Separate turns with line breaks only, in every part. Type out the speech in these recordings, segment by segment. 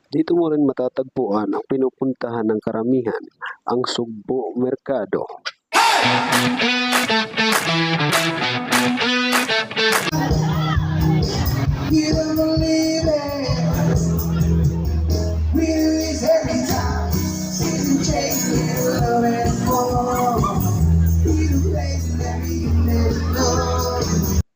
Dito mo rin matatagpuan ang pinupuntahan ng karamihan, ang Sugbo Merkado.
You don't believe it. We lose every time. Didn't change your love and more. You play every minute.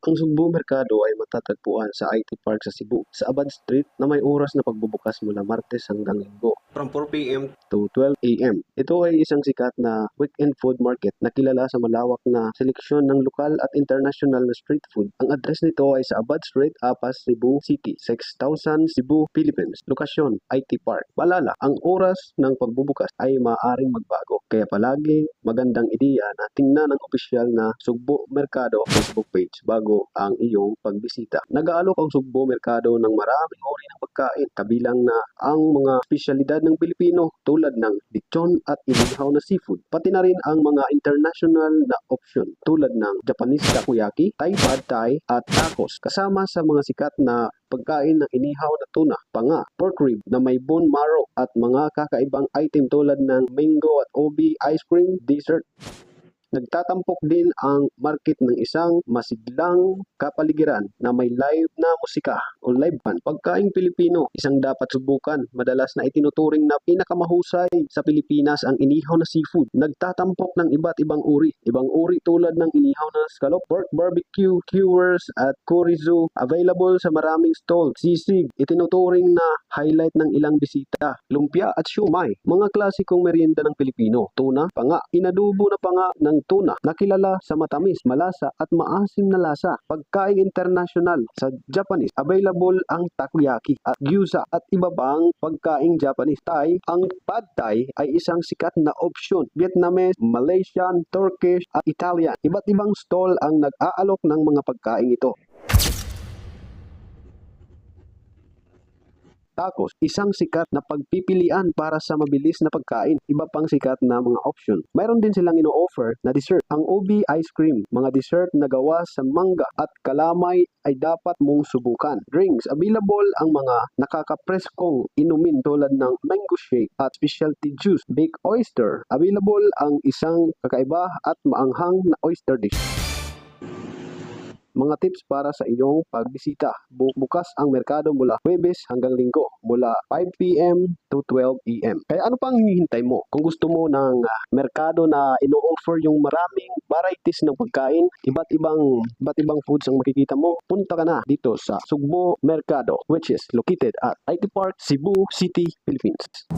Ang Sugbo Merkado ay matatagpuan sa IT Park sa Cebu, sa Abad Street na may oras na pagbubukas mula Martes hanggang Linggo, from 4 p.m. to 12 a.m. Ito ay isang sikat na weekend food market na kilala sa malawak na seleksyon ng lokal at international na street food. Ang address nito ay sa Abad Street, Apas, Cebu City, 6000 Cebu, Philippines. Lokasyon, IT Park. Paalala, ang oras ng pagbubukas ay maaaring magbago, kaya palagi magandang ideya na tingnan ang opisyal na Sugbo Merkado Facebook page bago ang iyong pagbisita. Nag-aalok ang Sugbo Merkado ng maraming uri ng pagkain, kabilang na ang mga espesyalidad ng Pilipino tulad ng lechon at inihaw na seafood, pati na rin ang mga international na option tulad ng Japanese takoyaki, Thai pad thai at tacos, kasama sa mga sikat na pagkain ng inihaw na tuna, panga, pork rib na may bone marrow at mga kakaibang item tulad ng mango at obi ice cream, dessert. Nagtatampok din ang market ng isang masiglang kapaligiran na may live na musika o live band. Pagkaing Pilipino, isang dapat subukan. Madalas na itinuturing na pinakamahusay sa Pilipinas ang inihaw na seafood. Nagtatampok ng iba't ibang uri. Ibang uri tulad ng inihaw na scallop, pork barbecue, skewers at chorizo. Available sa maraming stall. Sisig, itinuturing na highlight ng ilang bisita. Lumpia at siumay, mga klasikong merienda ng Pilipino. Tuna, panga, inadubo na panga ng tuna, nakilala sa matamis, malasa at maasim na lasa. Pagkain international sa Japanese, available ang takoyaki at gyuza at iba pang pagkain Japanese. Thai, ang pad thai ay isang sikat na opsyon. Vietnamese, Malaysian, Turkish at Italian. Iba't ibang stall ang nag-aalok ng mga pagkain ito. Tacos, isang sikat na pagpipilian para sa mabilis na pagkain. Iba pang sikat na mga option. Mayroon din silang ino-offer na dessert. Ang obi ice cream, mga dessert na gawa sa mangga at kalamay ay dapat mong subukan. Drinks, available ang mga nakakapreskong inumin tulad ng mango shake at specialty juice. Baked oyster, available ang isang kakaiba at maanghang na oyster dish. Mga tips para sa iyong pagbisita. Bukas ang merkado mula Huwebes hanggang Linggo, mula 5 p.m. to 12 a.m. Kaya ano pang hinihintay mo? Kung gusto mo ng merkado na ino-offer yung maraming varieties ng pagkain, iba't ibang foods ang makikita mo, punta ka na dito sa Sugbo Merkado, which is located at IT Park, Cebu City, Philippines.